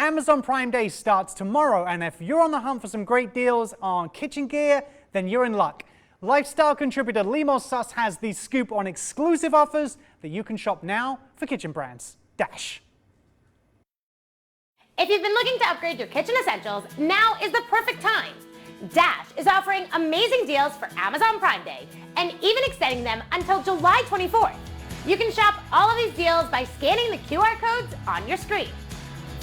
Amazon Prime Day starts tomorrow, and if you're on the hunt for some great deals on kitchen gear, then you're in luck. Lifestyle contributor Limor has the scoop on exclusive offers that you can shop now for kitchen brands. Dash. If you've been looking to upgrade your kitchen essentials, now is the perfect time. Dash is offering amazing deals for Amazon Prime Day and even extending them until July 24th. You can shop all of these deals by scanning the QR codes on your screen.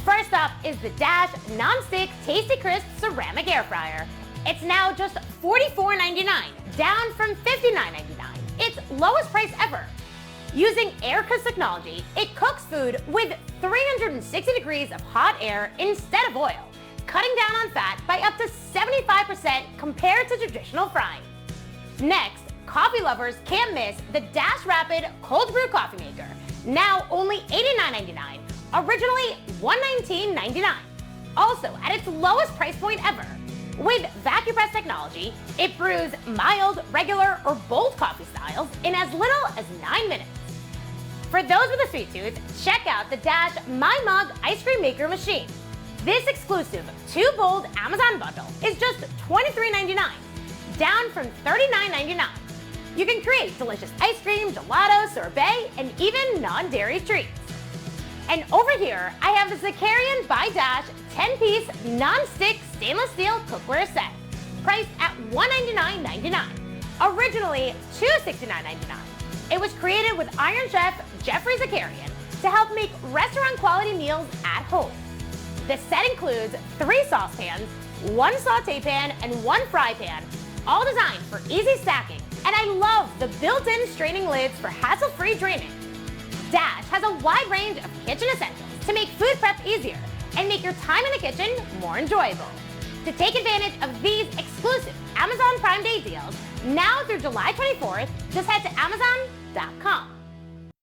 First up is the Dash Non-Stick Tasty Crisp Ceramic Air Fryer. It's now just $44.99, down from $59.99. It's lowest price ever. Using air crisp technology, it cooks food with 360 degrees of hot air instead of oil, cutting down on fat by up to 75% compared to traditional frying. Next, coffee lovers can't miss the Dash Rapid Cold Brew Coffee Maker, now only $89.99, originally $119.99. Also at its lowest price point ever. With vacuum press technology, it brews mild, regular, or bold coffee styles in as little as 9 minutes. For those with a sweet tooth, check out the Dash My Mug Ice Cream Maker Machine. This exclusive 2-bold Amazon bundle is just $23.99, down from $39.99. You can create delicious ice cream, gelato, sorbet, and even non-dairy treats. And over here, I have the Zakarian by Dash 10-piece non-stick stainless steel cookware set, priced at $199.99, originally $269.99. It was created with Iron Chef Jeffrey Zakarian to help make restaurant-quality meals at home. The set includes 3 saucepans, 1 sauté pan, and 1 fry pan, all designed for easy stacking. And I love the built-in straining lids for hassle-free draining. Dash has a wide range of kitchen essentials to make food prep easier and make your time in the kitchen more enjoyable. To take advantage of these exclusive Amazon Prime Day deals, now through July 24th, just head to Amazon.com.